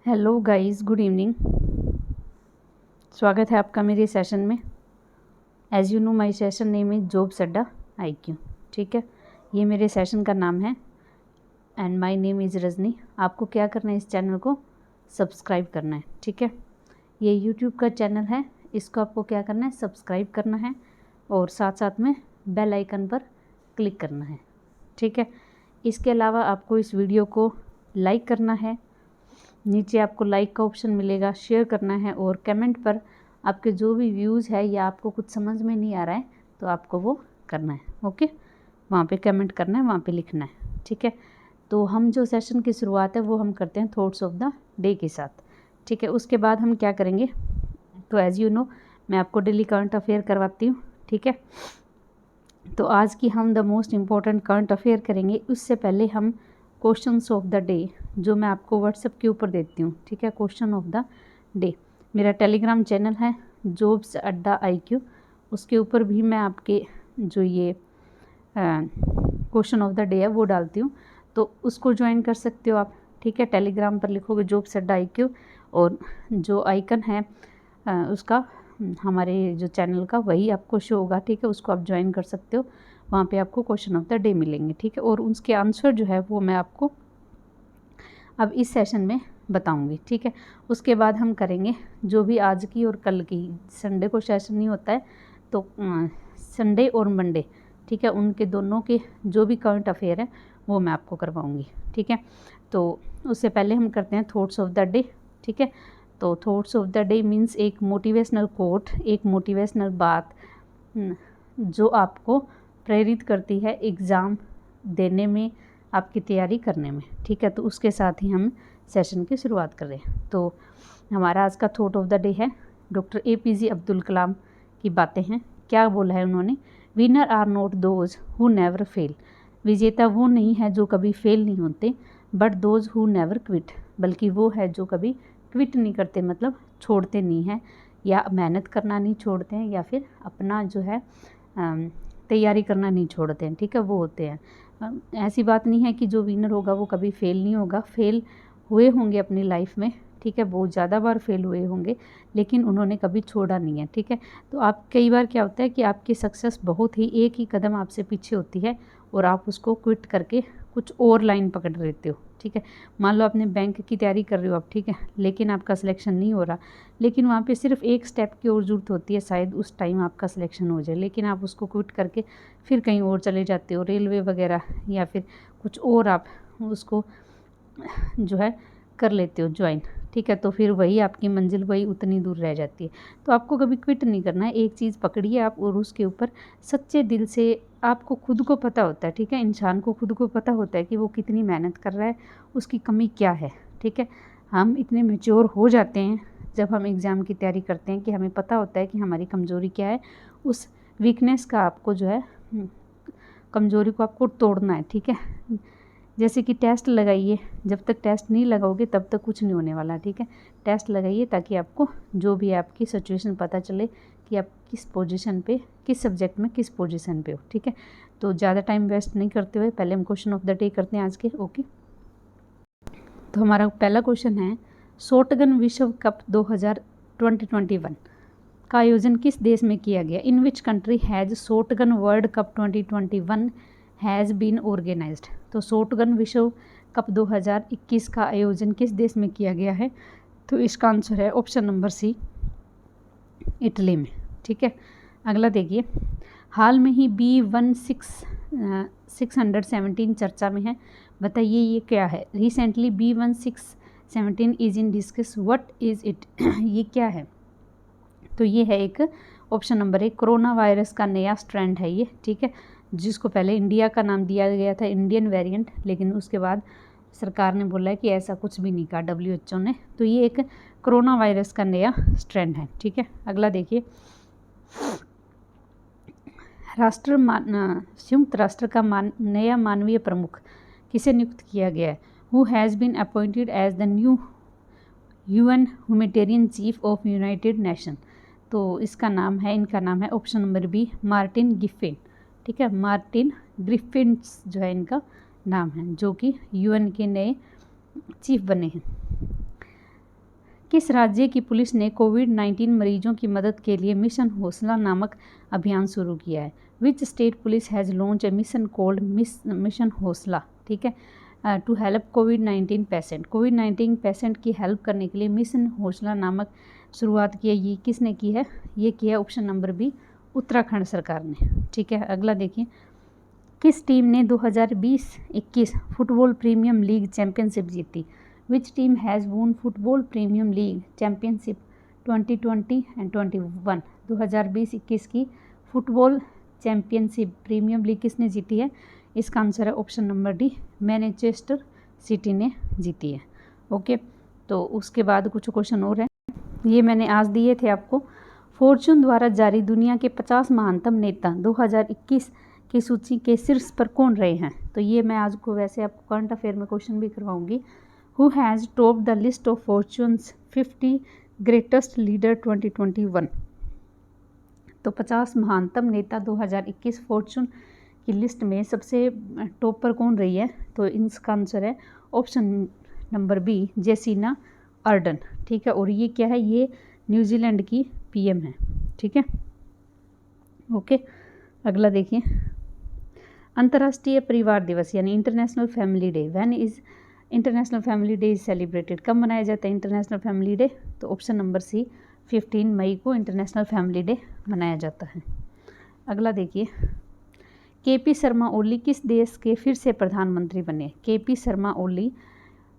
Hello guys, good evening. स्वागत है आपका मेरे सेशन में। As you know my session name is jobs अड्डा IQ। ठीक है, ये मेरे सेशन का नाम है and my name is Rajni. आपको क्या करना है, इस चैनल को सब्सक्राइब करना है। ठीक है, ये यूट्यूब का चैनल है, इसको आपको क्या करना है, सब्सक्राइब करना है और साथ साथ में बेल आइकन पर क्लिक करना है। ठीक है, इसके अलावा आपको इस वीडियो को लाइक करना है, नीचे आपको लाइक का ऑप्शन मिलेगा, शेयर करना है और कमेंट पर आपके जो भी व्यूज़ है या आपको कुछ समझ में नहीं आ रहा है तो आपको वो करना है। ओके, वहाँ पे कमेंट करना है, वहाँ पे लिखना है। ठीक है, तो हम जो सेशन की शुरुआत है वो हम करते हैं थॉट्स ऑफ द डे के साथ। ठीक है, उसके बाद हम क्या करेंगे, तो एज़ यू नो मैं आपको डेली करंट अफेयर करवाती हूँ। ठीक है, तो आज की हम the most important current affair करेंगे। उससे पहले हम क्वेश्चंस ऑफ द डे जो मैं आपको व्हाट्सएप के ऊपर देती हूँ। ठीक है, क्वेश्चन ऑफ द डे मेरा टेलीग्राम चैनल है जॉब्स अड्डा IQ, उसके ऊपर भी मैं आपके जो ये क्वेश्चन ऑफ द डे है वो डालती हूँ, तो उसको ज्वाइन कर सकते हो आप। ठीक है, टेलीग्राम पर लिखोगे जॉब्स अड्डा IQ और जो आइकन है उसका हमारे जो चैनल का वही आपको शो होगा। ठीक है, उसको आप ज्वाइन कर सकते हो, वहाँ पे आपको क्वेश्चन ऑफ द डे मिलेंगे। ठीक है, और उसके आंसर जो है वो मैं आपको अब इस सेशन में बताऊंगी। ठीक है, उसके बाद हम करेंगे जो भी आज की और कल की, संडे को सेशन नहीं होता है तो संडे और मंडे, ठीक है, उनके दोनों के जो भी करंट अफेयर है वो मैं आपको करवाऊंगी। ठीक है, तो उससे पहले हम करते हैं थॉट्स ऑफ द डे। ठीक है, तो thoughts of the day means एक मोटिवेशनल कोट, एक मोटिवेशनल बात जो आपको प्रेरित करती है एग्ज़ाम देने में, आपकी तैयारी करने में। ठीक है, तो उसके साथ ही हम सेशन की शुरुआत कर रहे हैं। तो हमारा आज का थॉट ऑफ द डे है डॉक्टर APJ अब्दुल कलाम की बातें हैं। क्या बोला है उन्होंने, winner are not those who never fail. विजेता वो नहीं है जो कभी फेल नहीं होते, but those who never quit, बल्कि वो है जो कभी क्विट नहीं करते, मतलब छोड़ते नहीं हैं या मेहनत करना नहीं छोड़ते हैं या फिर अपना जो है तैयारी करना नहीं छोड़ते हैं। ठीक है, वो होते हैं। ऐसी बात नहीं है कि जो विनर होगा वो कभी फेल नहीं होगा, फेल हुए होंगे अपनी लाइफ में। ठीक है, बहुत ज़्यादा बार फेल हुए होंगे, लेकिन उन्होंने कभी छोड़ा नहीं है। ठीक है, तो आप कई बार क्या होता है कि आपकी सक्सेस बहुत ही एक ही कदम आपसे पीछे होती है और आप उसको क्विट करके कुछ और लाइन पकड़ लेते हो। ठीक है, मान लो आपने बैंक की तैयारी कर रहे हो आप, ठीक है, लेकिन आपका सिलेक्शन नहीं हो रहा, लेकिन वहाँ पे सिर्फ एक स्टेप की और ज़रूरत होती है, शायद उस टाइम आपका सिलेक्शन हो जाए, लेकिन आप उसको क्विट करके फिर कहीं और चले जाते हो, रेलवे वगैरह या फिर कुछ और आप उसको जो है कर लेते हो ज्वाइन। ठीक है, तो फिर वही आपकी मंजिल वही उतनी दूर रह जाती है। तो आपको कभी क्विट नहीं करना है, एक चीज़ पकड़िए आप और उसके ऊपर सच्चे दिल से, आपको खुद को पता होता है। ठीक है, इंसान को खुद को पता होता है कि वो कितनी मेहनत कर रहा है, उसकी कमी क्या है। ठीक है, हम इतने मैच्योर हो जाते हैं जब हम एग्ज़ाम की तैयारी करते हैं कि हमें पता होता है कि हमारी कमज़ोरी क्या है, उस वीकनेस का आपको जो है कमज़ोरी को आपको तोड़ना है। ठीक है, जैसे कि टेस्ट लगाइए, जब तक टेस्ट नहीं लगाओगे तब तक कुछ नहीं होने वाला। ठीक है, टेस्ट लगाइए ताकि आपको जो भी आपकी सिचुएशन पता चले कि आप किस पोजीशन पे, किस सब्जेक्ट में किस पोजीशन पे हो। ठीक है, तो ज़्यादा टाइम वेस्ट नहीं करते हुए पहले हम क्वेश्चन ऑफ द डे करते हैं आज के। ओके, तो हमारा पहला क्वेश्चन है, शॉटगन विश्व कप 2021 का आयोजन किस देश में किया गया। In which country has shotgun world cup 2021 has been organised. तो शॉटगन विश्व कप 2021 का आयोजन किस देश में किया गया है, तो इसका आंसर है ऑप्शन नंबर C, इटली में। ठीक है, अगला देखिए, हाल में ही B1617 चर्चा में है, बताइए ये क्या है। Recently B1617 is in discuss, what is it. ये क्या है, तो ये है एक ऑप्शन नंबर 1 कोरोना वायरस का नया स्ट्रैंड है ये। ठीक है, जिसको पहले इंडिया का नाम दिया गया था, इंडियन वेरिएंट, लेकिन उसके बाद सरकार ने बोला है कि ऐसा कुछ भी नहीं कहा WHO ने। तो ये एक कोरोना वायरस का नया स्ट्रैंड है। ठीक है, अगला देखिए, संयुक्त राष्ट्र का नया मानवीय प्रमुख किसे नियुक्त किया गया है। Who has been appointed as the new UN humanitarian chief of United Nation. तो इसका नाम है, इनका नाम है option number B, Martin Giffin. ठीक है, मार्टिन ग्रिफिन्स जो है इनका नाम है, जो कि UN के नए चीफ बने हैं। किस राज्य की पुलिस ने कोविड-19 मरीजों की मदद के लिए मिशन हौसला नामक अभियान शुरू किया है? Which state police has launch a mission called mission Hausla, ठीक है, टू हेल्प कोविड-19 पेशेंट। कोविड-19 पेशेंट की हेल्प करने के लिए मिशन हौसला नामक शुरुआत की है। ये किसने की है? ये किया है ऑप्शन नंबर बी, उत्तराखंड सरकार ने, ठीक है। अगला देखिए, किस टीम ने 2020-21 फुटबॉल प्रीमियम लीग चैंपियनशिप जीती? विच टीम हैज़ वोन football premium league championship 2020 and 21? 2020-21 की फुटबॉल चैंपियनशिप प्रीमियम लीग किसने जीती है? इसका आंसर है option number D, Manchester city ने जीती है। ओके, तो उसके बाद कुछ क्वेश्चन और हैं, ये मैंने आज दिए थे आपको। फॉर्च्यून द्वारा जारी दुनिया के 50 महानतम नेता 2021 की सूची के शीर्ष पर कौन रहे हैं? तो ये मैं आज को वैसे आपको करंट अफेयर में क्वेश्चन भी करवाऊंगी। Who has top the list of Fortune's 50 greatest leader 2021? तो 50 महानतम नेता 2021 फॉर्च्यून की लिस्ट में सबसे टॉप पर कौन रही है? तो इसका आंसर है ऑप्शन नंबर बी, जेसिना अर्डन, ठीक है। और ये क्या है? ये न्यूजीलैंड की पीएम है, ठीक है। ओके, अगला देखिए, अंतर्राष्ट्रीय परिवार दिवस यानी international family day, when is international family day is celebrated? कब मनाया जाता है इंटरनेशनल फैमिली डे? तो ऑप्शन नंबर सी, 15 मई को इंटरनेशनल फैमिली डे मनाया जाता है। अगला देखिए, केपी शर्मा ओली किस देश के फिर से प्रधानमंत्री बने? KP Sharma Oli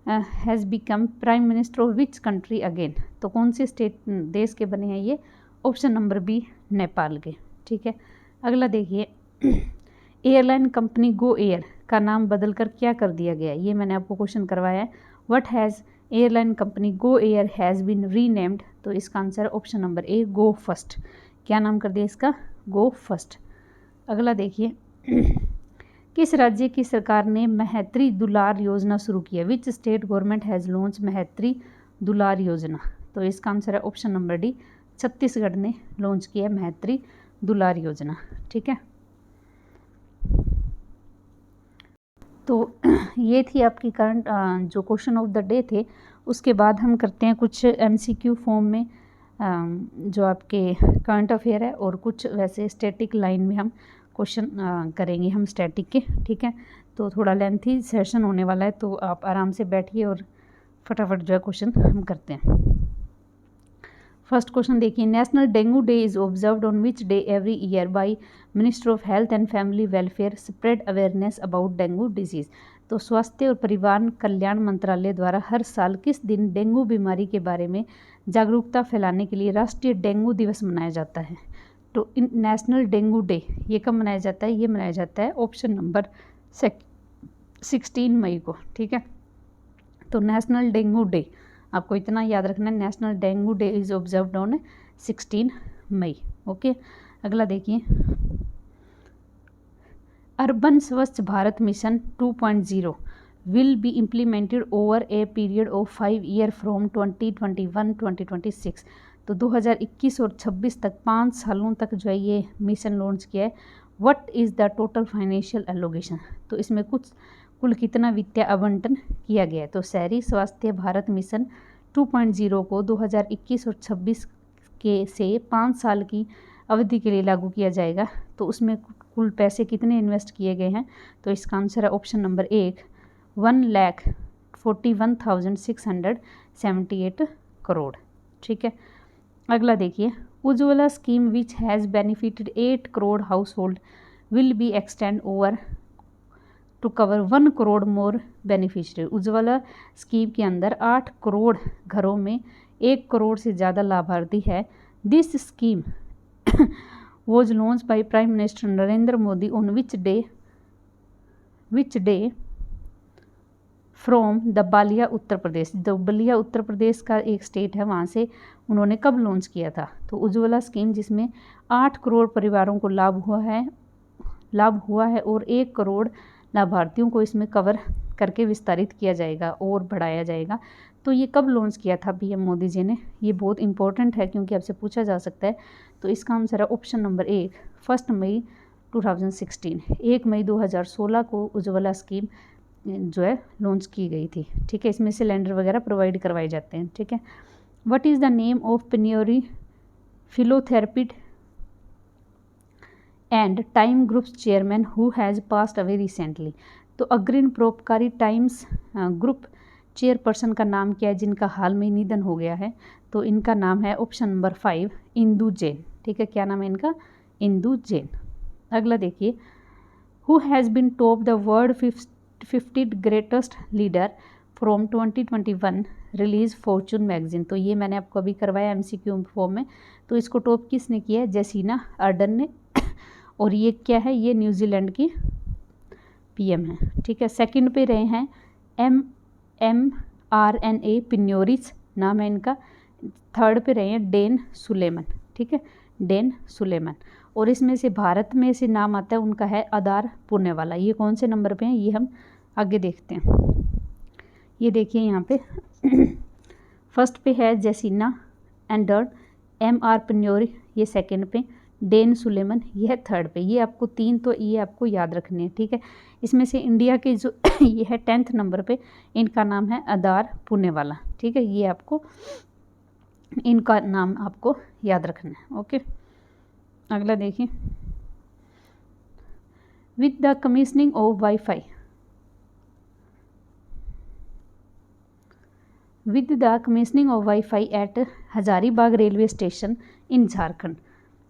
has become prime minister of which country again? तो कौन से देश के बने हैं ये? ऑप्शन नंबर बी, नेपाल के, ठीक है। अगला देखिए, एयरलाइन कंपनी गो एयर का नाम बदलकर क्या कर दिया गया? ये मैंने आपको क्वेश्चन करवाया है। What has airline company Go Air has been renamed? तो इसका answer option number A, Go First. क्या नाम कर दिया इसका? Go First. अगला देखिए, किस राज्य की सरकार ने महत्री दुलार योजना शुरू की है? Which state government has launch Mahtari Dulaar Yojana? तो इसका आंसर है ऑप्शन नंबर डी, छत्तीसगढ़ ने लॉन्च किया है महत्री दुलार योजना, ठीक है। तो ये थी आपकी करंट जो क्वेश्चन ऑफ द डे थे। उसके बाद हम करते हैं कुछ एमसीक्यू फॉर्म में जो आपके करंट अफेयर है, और कुछ वैसे स्टैटिक लाइन में हम क्वेश्चन करेंगे हम स्टैटिक के, ठीक है। तो थोड़ा लेंथी सेशन होने वाला है, तो आप आराम से बैठिए और फटाफट जो है क्वेश्चन हम करते हैं। फर्स्ट क्वेश्चन देखिए, national dengue day is observed on which day every year by minister of health and family welfare spread awareness about dengue disease? तो स्वास्थ्य और परिवार कल्याण मंत्रालय द्वारा हर साल किस दिन डेंगू बीमारी के बारे में जागरूकता फैलाने के लिए राष्ट्रीय डेंगू दिवस मनाया जाता है? तो नेशनल डेंगू डे ये कब मनाया जाता है? ये मनाया जाता है ऑप्शन नंबर 16 मई को, ठीक है। तो नेशनल डेंगू डे आपको इतना याद रखना है, national dengue day is observed on 16 May. Okay, अगला देखिए, urban Swachh Bharat mission 2.0 will be implemented over a period of 5 years from 2021-2026। तो 2021 और 26 तक 5 सालों तक जो है ये मिशन लॉन्च किया है। What is the total financial allocation? तो इसमें कुल कितना वित्तीय आवंटन किया गया है? तो शहरी स्वास्थ्य भारत मिशन 2.0 को 2021 और 26 के से 5 साल की अवधि के लिए लागू किया जाएगा। तो उसमें कुल पैसे कितने इन्वेस्ट किए गए हैं? तो इसका आंसर है ऑप्शन नंबर 1, 1,41,678 करोड़, ठीक है। अगला देखिए, Ujjwala scheme which has benefited 8 crore household will be extend over to cover 1 crore more beneficiary. Ujjwala scheme के अंदर 8 करोड़ घरों में 1 करोड़ से ज़्यादा लाभार्थी है। This scheme was launch by prime minister Narendra Modi on which day from the Ballia Uttar Pradesh. जो बलिया उत्तर प्रदेश का एक स्टेट है, वहाँ से उन्होंने कब लॉन्च किया था? तो उज्ज्वला स्कीम जिसमें 8 करोड़ परिवारों को लाभ हुआ है और 1 करोड़ लाभार्थियों को इसमें कवर करके विस्तारित किया जाएगा और बढ़ाया जाएगा। तो ये कब लॉन्च किया था पीएम मोदी जी ने? ये बहुत इंपॉर्टेंट है क्योंकि आपसे पूछा जा सकता है। तो इसका आंसर है ऑप्शन नंबर 1, 1 मई 2016। 1 मई 2016 को उज्ज्वला स्कीम जो है लॉन्च की गई थी, ठीक है। इसमें सिलेंडर वगैरह प्रोवाइड करवाए जाते हैं, ठीक है। What is the name of pioneer philanthropist and time groups chairman who has passed away recently. तो अग्रणी परोपकारी टाइम्स ग्रुप चेयरपर्सन का नाम क्या है जिनका हाल में निधन हो गया है? तो इनका नाम है ऑप्शन नंबर 5 इंदु जैन। ठीक है, क्या नाम है इनका? इंदु जैन। अगला देखिए, who has been top the world 50 greatest leader from 2021 release Fortune magazine. तो ये मैंने आपको अभी करवाया MCQ फॉर्म में। तो इसको टॉप किसने किया है? जेसिना अर्डन ने। और ये क्या है? ये न्यूजीलैंड की PM है। ठीक है, सेकंड पे रहे हैं MRNA पिन्योरिस नाम है इनका। थर्ड पे रहे हैं डेन सुलेमन। ठीक है, डेन सुलेमन। और इसमें से भारत में से नाम आता है उनका है अदार पुणेवाला। ये कौन से नंबर पे हैं ये हम आगे देखते हैं। ये देखिए यहाँ पे फर्स्ट पे है जेसिना एंडर्न, MR पिन्योरी ये सेकंड पे, डेन सुलेमन ये है थर्ड पे। ये आपको 3 तो ये आपको याद रखने हैं। ठीक है, इसमें से इंडिया के जो ये है 10th नंबर पे, इनका नाम है अदार पुणेवाला। ठीक है, ये आपको इनका नाम आपको याद रखना है। ओके, अगला देखिए, with the commissioning of wifi with the commissioning of Wi-Fi at Hazaribagh railway station in Jharkhand,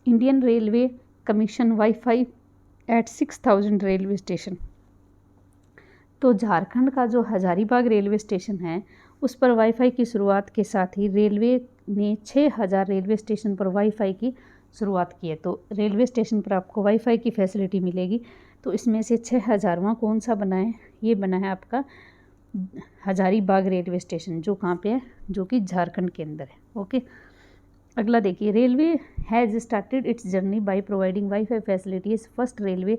Indian Railway commissioned Wi-Fi at 6000 railway station। तो झारखंड का जो हजारीबाग रेलवे स्टेशन है उस पर वाईफाई की शुरुआत के साथ ही रेलवे ने 6000 रेलवे स्टेशन पर वाईफाई की शुरुआत की है। तो रेलवे स्टेशन पर आपको वाईफाई की फैसिलिटी मिलेगी। तो इसमें से 6000वां कौन सा बना है? ये बना है आपका हजारीबाग रेलवे स्टेशन, जो कहाँ पे है? जो कि झारखंड के अंदर है। ओके, अगला देखिए, railway has started its journey by providing WiFi facilities first railway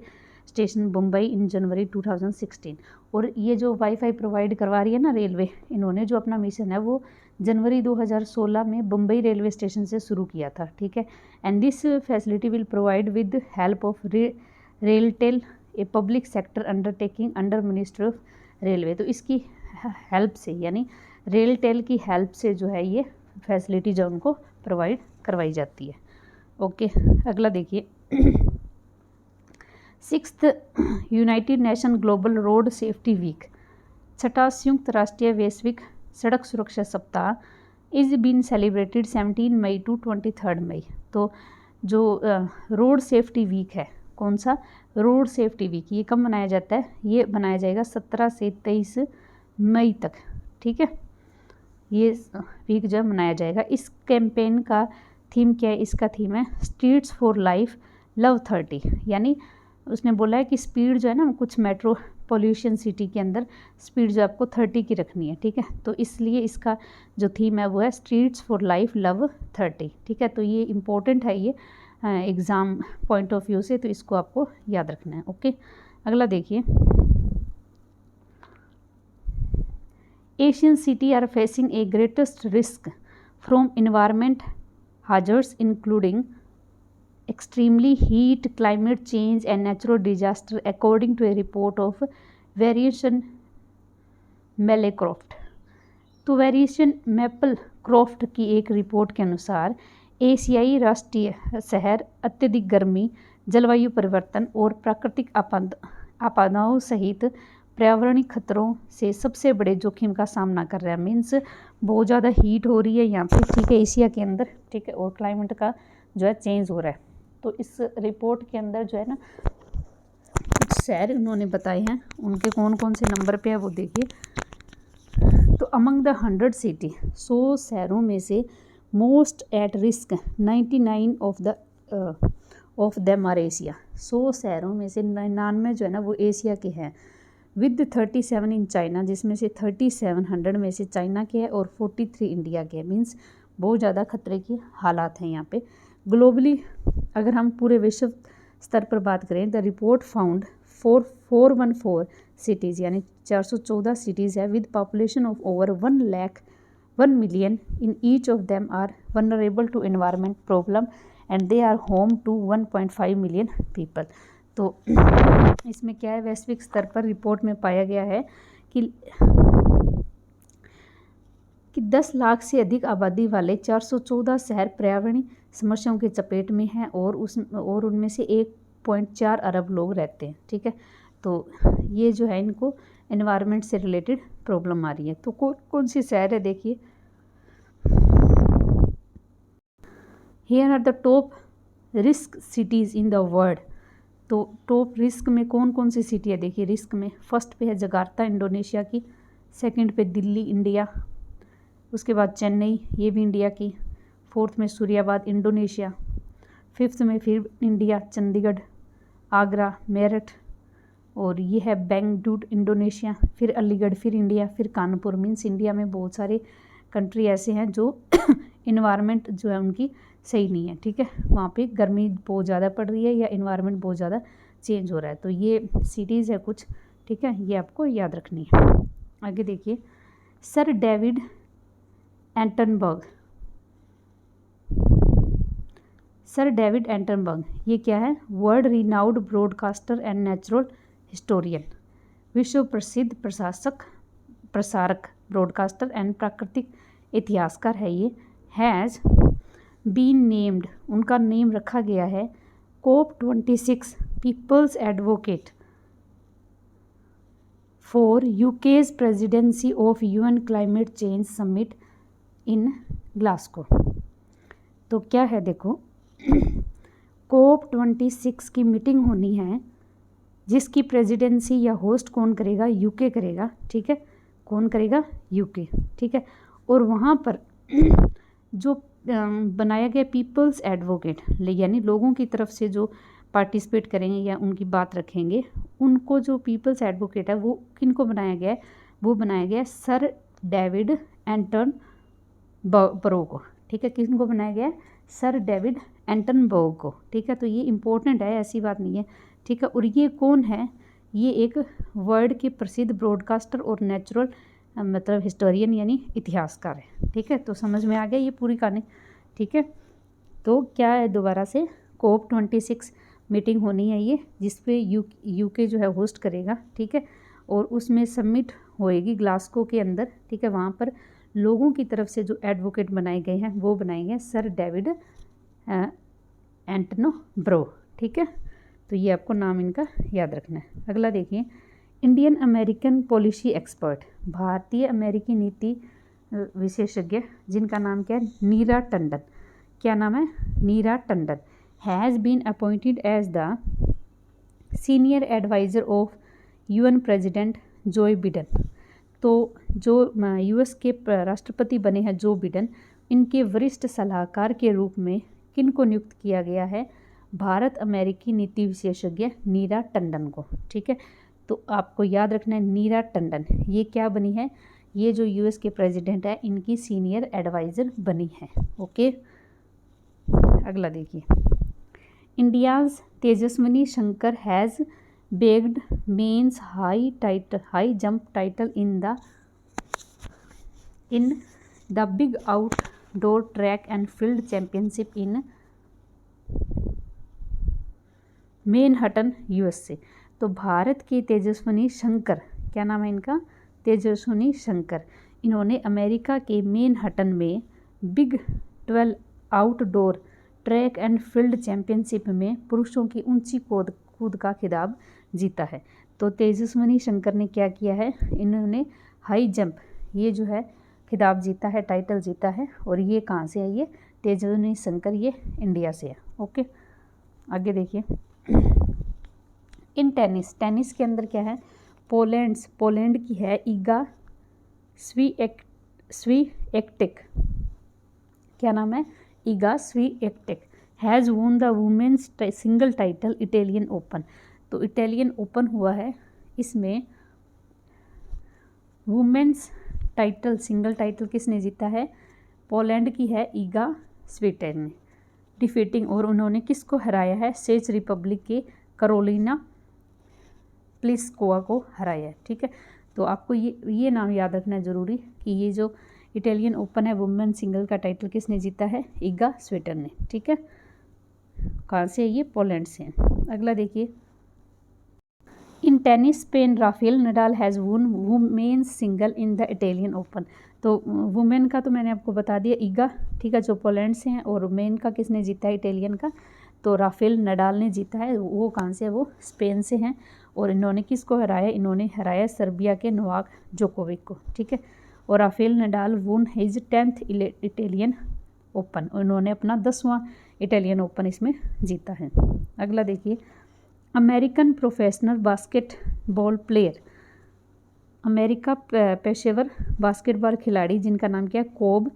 station Mumbai in January 2016। और ये जो वाईफाई प्रोवाइड करवा रही है ना रेलवे, इन्होंने जो अपना मिशन है वो जनवरी 2016 में मुंबई रेलवे स्टेशन से शुरू किया था। ठीक है, and this facility will provide with help of RailTel a public sector undertaking under ministry of railway. तो इसकी हेल्प से यानी रेलटेल की हेल्प से जो है ये फैसिलिटी जो उनको प्रोवाइड करवाई जाती है। ओके, अगला देखिए, 6th United Nation global road safety week, 6ठा संयुक्त राष्ट्रीय वैश्विक सड़क सुरक्षा सप्ताह is been celebrated 17 May to 23 May. तो जो रोड सेफ्टी वीक है, कौन सा? रोड सेफ्टी वीक, ये कब मनाया जाता है? ये मनाया जाएगा 17 से 23 मई तक। ठीक है, ये वीक जो मनाया जाएगा। इस कैंपेन का थीम क्या है? इसका थीम है स्ट्रीट्स फॉर लाइफ लव 30। यानी उसने बोला है कि स्पीड जो है ना, कुछ मेट्रोपॉलिटन सिटी के अंदर स्पीड जो आपको 30 की रखनी है। ठीक है, तो इसलिए इसका जो थीम है वो है स्ट्रीट्स फॉर लाइफ लव 30। ठीक है, तो ये इम्पोर्टेंट है ये एग्ज़ाम पॉइंट ऑफ व्यू से, तो इसको आपको याद रखना है। ओके, अगला देखिए, Asian city are facing a greatest risk from environment hazards including extremely heat, climate change and natural disaster according to a report of Variation Maplecroft। तो वेरिएशन मैपलक्रॉफ्ट की एक रिपोर्ट के अनुसार एशियाई राष्ट्रीय शहर अत्यधिक गर्मी, जलवायु परिवर्तन और प्राकृतिक आपदाओं सहित पर्यावरणीय खतरों से सबसे बड़े जोखिम का सामना कर रहा है। मीन्स बहुत ज़्यादा हीट हो रही है यहाँ पे। ठीक है, एशिया के अंदर। ठीक है, और क्लाइमेट का जो है चेंज हो रहा है। तो इस रिपोर्ट के अंदर जो है ना कुछ शहर उन्होंने बताए हैं, उनके कौन कौन से नंबर पे है वो देखिए। तो अमंग द 100 सिटी, 100 शहरों में से most at risk 99 of them are Asia. 100 शहरों में से 99 जो है ना वो एशिया के हैं। विद 37 इन चाइना, जिसमें से 3700 में से चाइना के हैं और 43 इंडिया के हैं। मीन्स बहुत ज़्यादा खतरे की हालात हैं यहाँ पे। ग्लोबली अगर हम पूरे विश्व स्तर पर बात करें, द रिपोर्ट फाउंड 414 सिटीज़ यानी 414 सिटीज़ है with population of over 1 million in each of them are vulnerable to environment problem and they are home to 1.5 million people. तो इसमें क्या है, वैश्विक स्तर पर रिपोर्ट में पाया गया है कि कि 10 लाख से अधिक आबादी वाले 414 शहर पर्यावरणीय समस्याओं के चपेट में हैं और उनमें से 1.4 अरब लोग रहते हैं। ठीक है, तो ये जो है इनको एनवायरनमेंट से रिलेटेड प्रॉब्लम आ रही है। तो कौन सी शहर है, देखिए here are the top risk cities in the world. तो टॉप रिस्क में कौन कौन सी सिटी है, देखिए रिस्क में फर्स्ट पे है जकार्ता इंडोनेशिया की, सेकंड पे दिल्ली इंडिया, उसके बाद चेन्नई ये भी इंडिया की, फोर्थ में सूर्याबाद इंडोनेशिया, फिफ्थ में फिर इंडिया चंडीगढ़, आगरा मेरठ, और ये है बेंगलुरु इंडोनेशिया, फिर अलीगढ़, फिर इंडिया, फिर कानपुर। मीन्स इंडिया में बहुत सारे कंट्री ऐसे हैं जो इन्वायरमेंट जो है उनकी सही नहीं है। ठीक है, वहाँ पे गर्मी बहुत ज़्यादा पड़ रही है या इन्वायरमेंट बहुत ज़्यादा चेंज हो रहा है। तो ये सिटीज़ है कुछ। ठीक है, ये आपको याद रखनी है। आगे देखिए, sir David Attenborough. Sir David Attenborough ये क्या है, world renowned broadcaster and natural historian, विश्व प्रसिद्ध प्रसारक ब्रॉडकास्टर एंड प्राकृतिक इतिहासकार है ये। हैज़ बीन नेम्ड, उनका नेम रखा गया है COP26 people's advocate for UK's presidency of UN climate change summit in Glasgow. तो क्या है देखो, COP26 की मीटिंग होनी है जिसकी प्रेसिडेंसी या होस्ट कौन करेगा, यूके करेगा। ठीक है, कौन करेगा, यूके। ठीक है, और वहाँ पर जो बनाया गया पीपल्स एडवोकेट यानी लोगों की तरफ से जो पार्टिसिपेट करेंगे या उनकी बात रखेंगे, उनको जो पीपल्स एडवोकेट है वो किनको बनाया गया है, वो बनाया गया है सर डेविड एटनबर्ग को। ठीक है, किनको बनाया गया है, सर डेविड एटनबर्ग को। ठीक है, तो ये इम्पोर्टेंट है, ऐसी बात नहीं है। ठीक है, और ये कौन है, ये एक वर्ल्ड के प्रसिद्ध ब्रॉडकास्टर और नेचुरल मतलब हिस्टोरियन यानी इतिहासकार है। ठीक है, तो समझ में आ गया ये पूरी कहानी। ठीक है, तो क्या है, दोबारा से COP26 मीटिंग होनी है ये, जिसपे यूके जो है होस्ट करेगा। ठीक है, और उसमें सबमिट होएगी ग्लासगो के अंदर। ठीक है, वहाँ पर लोगों की तरफ से जो एडवोकेट बनाए गए हैं वो बनाए गए सर डेविड एटनबर्ग। ठीक है, तो ये आपको नाम इनका याद रखना है। अगला देखिए, इंडियन अमेरिकन पॉलिसी एक्सपर्ट, भारतीय अमेरिकी नीति विशेषज्ञ जिनका नाम क्या है, नीरा टंडन। क्या नाम है, Neera Tandon. Has been appointed as the senior adviser of UN president Joe Biden. तो जो US के राष्ट्रपति बने हैं जो बिडेन, इनके वरिष्ठ सलाहकार के रूप में किनको नियुक्त किया गया है, भारत अमेरिकी नीति विशेषज्ञ नीरा टंडन को। ठीक है, तो आपको याद रखना है नीरा टंडन ये क्या बनी है, ये जो US के प्रेसिडेंट है इनकी सीनियर एडवाइज़र बनी है। ओके, अगला देखिए, India's Tejaswini Shankar has bagged mains high jump title in the big outdoor track and field championship in Manhattan USA। तो भारत के तेजस्विनी शंकर, क्या नाम है इनका, तेजस्विनी शंकर, इन्होंने अमेरिका के मैनहट्टन में big 12 outdoor track and field championship में पुरुषों की ऊंची कूद का खिताब जीता है। तो तेजस्विनी शंकर ने क्या किया है, इन्होंने हाई जंप ये जो है खिताब जीता है, टाइटल जीता है। और ये कहाँ से है, ये तेजस्विनी शंकर ये इंडिया से है। ओके, आगे देखिए, इन टेनिस के अंदर क्या है, पोलैंड की है ईगा स्वीएक्टेक। क्या नाम है, Iga Swiatek has won the women's single title Italian Open. तो इटालियन ओपन हुआ है, इसमें वुमेन्स टाइटल सिंगल टाइटल किसने जीता है, पोलैंड की है ईगा स्वीटेन ने डिफीटिंग, और उन्होंने किसको हराया है, चेक रिपब्लिक के कैरोलिना प्लिस्कोवा को हराया है। ठीक है, तो आपको ये नाम याद रखना है ज़रूरी कि ये जो इटालियन ओपन है वुमेन सिंगल का टाइटल किसने जीता है, ईगा स्वीटेन ने। ठीक है, कहाँ से है ये, पोलैंड से है। अगला देखिए, in tennis Spain Rafael Nadal has won women's single in the Italian Open. तो वुमेन का तो मैंने आपको बता दिया ईगा, ठीक है, जो पोलैंड से हैं, और मेन का किसने जीता है इटालियन का, तो राफेल नडाल ने जीता है। वो कहाँ से है, वो स्पेन से हैं। और इन्होंने किसको हराया, इन्होंने हराया सर्बिया के नोवाक जोकोविक को, ठीक है। और Rafael Nadal won his 10th Italian Open, उन्होंने अपना 10वां इटालियन ओपन इसमें जीता है। अगला देखिए, American professional basketball player, America पेशेवर बास्केटबॉल खिलाड़ी जिनका नाम क्या है, कोब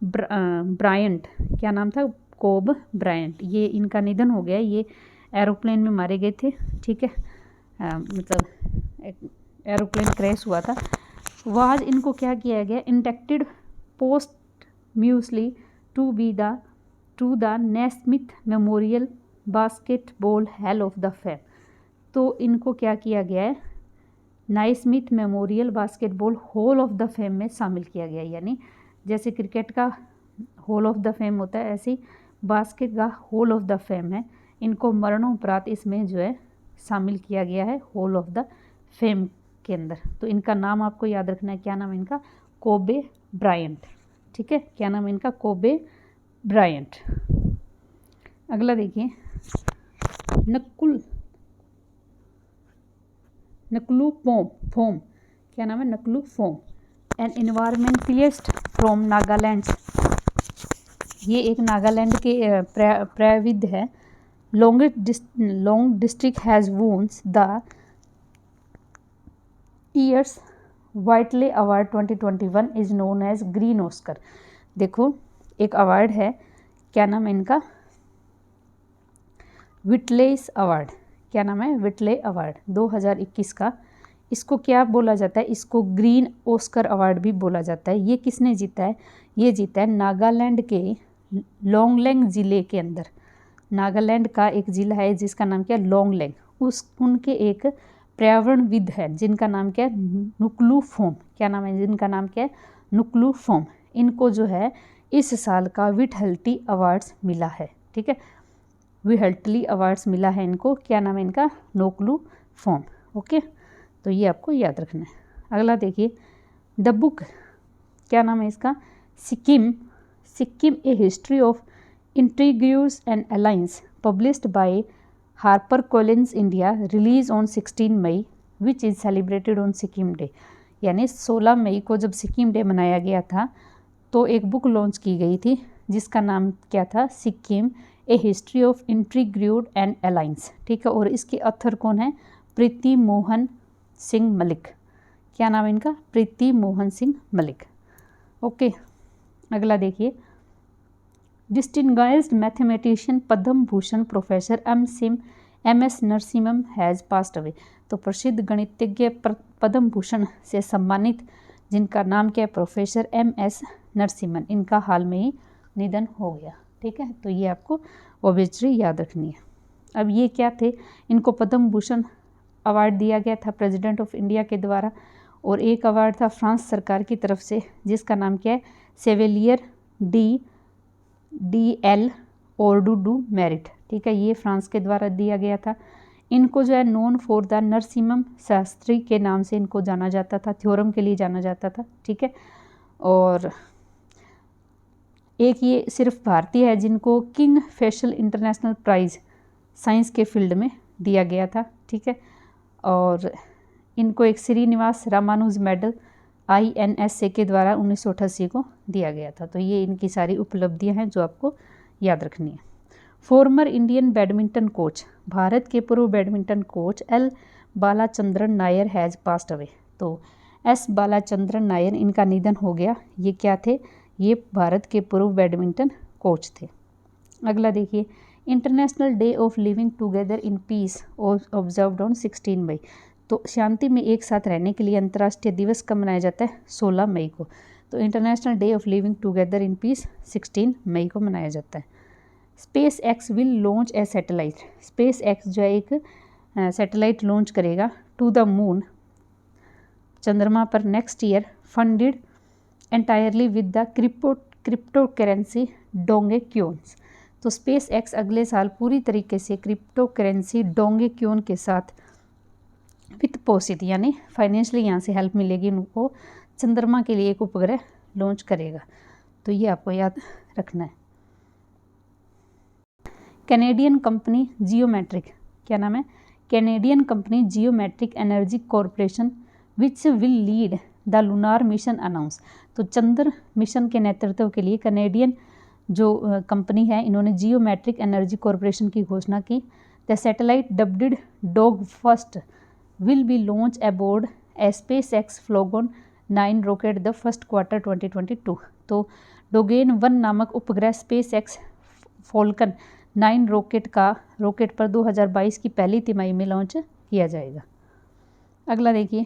ब्रायंट, क्या नाम था, कोब ब्रायंट, ये इनका निधन हो गया। ये एरोप्लेन में मारे गए थे, ठीक है, मतलब एरोप्लेन क्रैश हुआ था। वो आज इनको क्या किया गया, inducted posthumously to the Naismith memorial basketball hall of the fame. तो इनको क्या किया गया है, Naismith memorial basketball hall of the fame में शामिल किया गया। यानी जैसे क्रिकेट का हॉल ऑफ द फेम होता है, ऐसे बास्केट का हॉल ऑफ द फेम है। इनको मरणोपरांत इसमें जो है शामिल किया गया है हॉल ऑफ द फेम के अंदर। तो इनका नाम आपको याद रखना है, क्या नाम है इनका, कोबे ब्रायंट, ठीक है, क्या नाम है इनका, कोबे ब्रायंट। अगला देखिए, नकलू फोम, क्या नाम है, Nuklu Phom, an environmentalist from Nagaland. ये एक नागालैंड के प्राविद है। Longleng district has wins the year's Whitley award 2021 is known as green Oscar. देखो एक अवार्ड है, क्या नाम है इनका, विटलेस अवार्ड, क्या नाम है, विटले अवार्ड 2021 का। इसको क्या बोला जाता है, इसको ग्रीन ऑस्कर अवार्ड भी बोला जाता है। ये किसने जीता है, ये जीता है नागालैंड के लोंगलेंग ज़िले के अंदर। नागालैंड का एक ज़िला है जिसका नाम क्या है, लोंगलेंग, उनके एक पर्यावरणविद है जिनका नाम क्या है, नुकलू फोम, क्या नाम है, जिनका नाम क्या है, नुकलू फोम। इनको जो है इस साल का विटहल्टी अवार्ड्स मिला है, ठीक है, विटहल्टी अवार्ड्स मिला है इनको, क्या नाम है इनका, नोकलू फोम, ओके। तो ये आपको याद रखना है। अगला देखिए, द बुक, क्या नाम है इसका, Sikkim a history of intrigues and alliance, published by HarperCollins India, release on 16 May which is celebrated on Sikkim day. यानी 16 मई को जब सिक्किम डे मनाया गया था तो एक बुक लॉन्च की गई थी जिसका नाम क्या था, Sikkim a history of इंट्रीग्यूड and alliance, ठीक है। और इसके ऑथर कौन है, प्रीति मोहन सिंह मलिक, क्या नाम है इनका, प्रीति मोहन सिंह मलिक, ओके। अगला देखिए, distinguished mathematician Padma Bhushan professor M S. Narasimham has passed away. तो प्रसिद्ध गणितज्ञ पद्म भूषण से सम्मानित जिनका नाम क्या है, प्रोफेसर एम.एस. नरसिम्हन, इनका हाल में ही निधन हो गया, ठीक है। तो ये आपको ऑब्वियसली याद रखनी है। अब ये क्या थे, इनको पद्म भूषण अवार्ड दिया गया था प्रेसिडेंट ऑफ इंडिया के द्वारा, और एक अवार्ड था फ्रांस सरकार की तरफ से जिसका नाम क्या है, सेवेलियर डी एल ऑर्डू डू मेरिट, ठीक है, ये फ्रांस के द्वारा दिया गया था। इनको जो है known for the Narasimham Shastri के नाम से इनको जाना जाता था, थ्योरम के लिए जाना जाता था, ठीक है। और एक ये सिर्फ भारतीय है जिनको King Faisal international prize science के फील्ड में दिया गया था, ठीक है। और इनको एक श्रीनिवास रामानुज मेडल INSA के द्वारा 1988 को दिया गया था। तो ये इनकी सारी उपलब्धियां हैं जो आपको याद रखनी है। Former Indian badminton coach, Bharat के पूर्व badminton coach L. Balachandran Nair has passed away. तो S. बालाचंद्रन नायर, इनका निधन हो गया। ये क्या थे, ये भारत के पूर्व बैडमिंटन कोच थे। अगला देखिए, international day of living together in piece observed on 16 मई। तो शांति में एक साथ रहने के लिए अंतर्राष्ट्रीय दिवस कब मनाया जाता है, 16 मई को। तो international day of living together in peace 16 मई को मनाया जाता है। SpaceX will launch a satellite, SpaceX जो है एक सैटेलाइट लॉन्च करेगा टू द मून, चंद्रमा पर, next year, funded entirely with the cryptocurrency dogecoins. तो स्पेस एक्स अगले साल पूरी तरीके से क्रिप्टो करेंसी डोंगेक्यून के साथ वित्त पोषित यानी फाइनेंशियली यहाँ से हेल्प मिलेगी उनको, चंद्रमा के लिए एक उपग्रह लॉन्च करेगा। तो ये आपको याद रखना है। कैनेडियन कंपनी जियोमेट्रिक, क्या नाम है, Canadian company geometric energy corporation which will lead the lunar mission announce. तो चंद्र मिशन के नेतृत्व के लिए कैनेडियन जो कंपनी है, इन्होंने जियोमेट्रिक एनर्जी कॉरपोरेशन की घोषणा की। The satellite dubbed dog first will be launch aboard a SpaceX Falcon 9 rocket the first quarter 2022। तो डोगेन 1 नामक उपग्रह SpaceX फॉल्कन 9 रॉकेट पर 2022 की पहली तिमाही में लॉन्च किया जाएगा। अगला देखिए,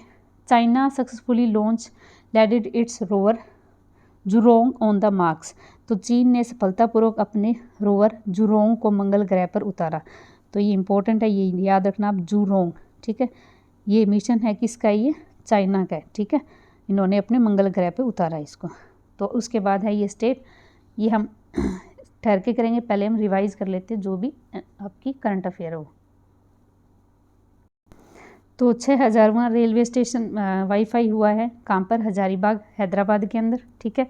China successfully launch landed it's rover Zhurong on the Mars. तो चीन ने सफलतापूर्वक अपने रोवर जुरोंग को मंगल ग्रह पर उतारा। तो ये इंपॉर्टेंट है, ये याद रखना आप, जुरोंग, ठीक है। ये मिशन है किसका, ये चाइना का है, ठीक है। इन्होंने अपने मंगल ग्रह पे उतारा इसको। तो उसके बाद है ये स्टेप, ये हम ठहर के करेंगे, पहले हम रिवाइज कर लेते हैं जो भी आपकी करंट अफेयर हो। तो 6000वां रेलवे स्टेशन वाईफाई हुआ है, कहाँ पर, हजारीबाग हैदराबाद के अंदर, ठीक है।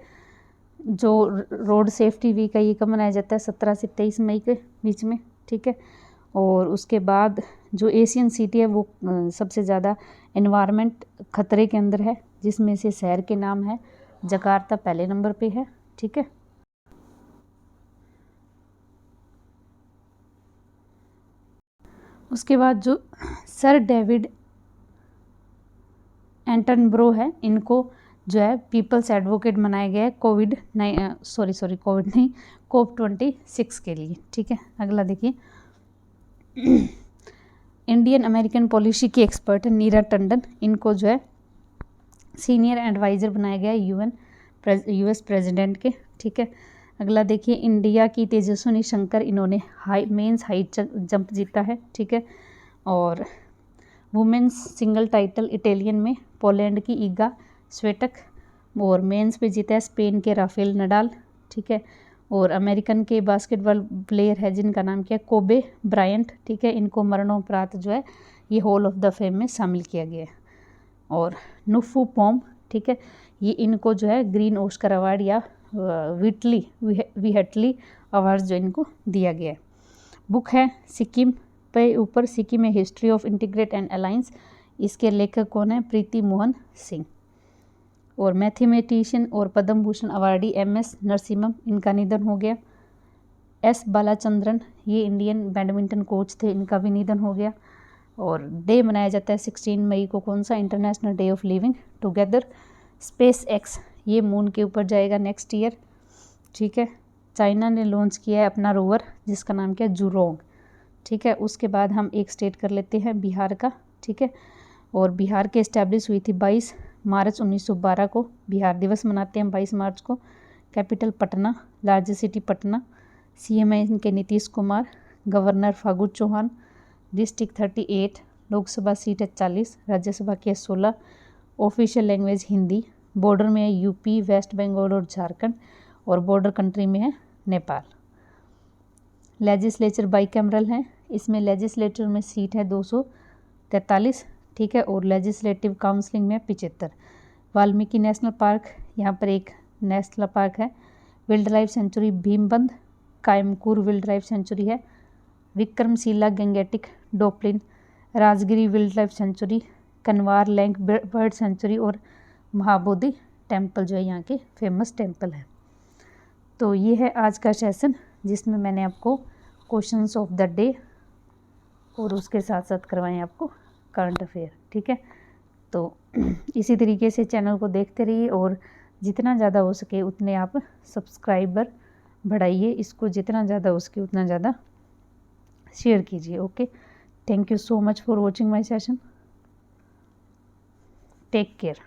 जो रोड सेफ्टी वीक है ये कब मनाया जाता है, 17 से 23 मई के बीच में, ठीक है। और उसके बाद जो एशियन सिटी है वो सबसे ज़्यादा एनवायरनमेंट खतरे के अंदर है, जिसमें से शहर के नाम है जकार्ता पहले नंबर पे है, ठीक है। उसके बाद जो सर डेविड एटनबरो है, इनको जो है पीपल्स एडवोकेट बनाया गया है COP26 के लिए, ठीक है। अगला देखिए, इंडियन अमेरिकन पॉलिसी की एक्सपर्ट नीरा टंडन, इनको जो है सीनियर एडवाइज़र बनाया गया है US प्रेसिडेंट के, ठीक है। अगला देखिए, इंडिया की तेजस्विनी शंकर, इन्होंने मेंस हाई जंप जीता है, ठीक है। और वुमेंस सिंगल टाइटल इटालियन में पोलैंड की ईगा स्वेटक, और मेंस पे जीता है स्पेन के राफेल नडाल, ठीक है। और अमेरिकन के बास्केटबॉल प्लेयर है जिनका नाम क्या है, कोबे ब्रायंट, ठीक है। इनको मरणोपरांत जो है ये हॉल ऑफ द फेम में शामिल किया गया है। और नुफू पॉम, ठीक है, ये इनको जो है ग्रीन ऑस्कर अवार्ड या विहटली अवार्ड जो इनको दिया गया है। बुक है सिक्किम पे ऊपर, सिक्किम में history of integrate and alliance, इसके लेखक कौन है, प्रीति मोहन सिंह। और मैथमेटिशियन और पद्म भूषण अवार्डी MS नरसिम्हम, इनका निधन हो गया। S बालाचंद्रन, ये इंडियन बैडमिंटन कोच थे, इनका भी निधन हो गया। और डे मनाया जाता है 16 मई को, कौन सा, international day of living together. SpaceX, ये मून के ऊपर जाएगा नेक्स्ट ईयर, ठीक है। चाइना ने लॉन्च किया है अपना रोवर जिसका नाम क्या है, जुरोंग, ठीक है। उसके बाद हम एक स्टेट कर लेते हैं बिहार का, ठीक है। और बिहार के इस्टेब्लिश हुई थी 22 मार्च 1912 को, बिहार दिवस मनाते हैं 22 मार्च को। Capital Patna, largest city Patna. CM है इनके Nitish Kumar, governor Phagu Chauhan. District 38, Lok Sabha seat है 40, राज्यसभा की है 16। Official language Hindi. बॉर्डर में है UP, वेस्ट बंगाल और झारखंड, और बॉर्डर कंट्री में है नेपाल। लेजिस्लेचर बाईकैमरल है, इसमें लेजिस्लेचर में सीट है 243, ठीक है। और लेजिस्लेटिव काउंसिलिंग में 75। वाल्मीकि नेशनल पार्क, यहाँ पर एक नेशनल पार्क है। Wildlife sanctuary Bhimbandh, Kaimur wildlife sanctuary है। Vikramshila gangetic dolphin, Rajgir wildlife sanctuary, Kanwar lake bird sanctuary, और महाबोधि टेम्पल जो है यहाँ के फेमस टेम्पल है। तो ये है आज का सेशन जिसमें मैंने आपको क्वेश्चंस ऑफ द डे और उसके साथ साथ करवाएं आपको करंट अफेयर, ठीक है। तो इसी तरीके से चैनल को देखते रहिए, और जितना ज़्यादा हो सके उतने आप सब्सक्राइबर बढ़ाइए, इसको जितना ज़्यादा हो सके उतना ज़्यादा शेयर कीजिए। Okay, thank you so much for watching my session, take care.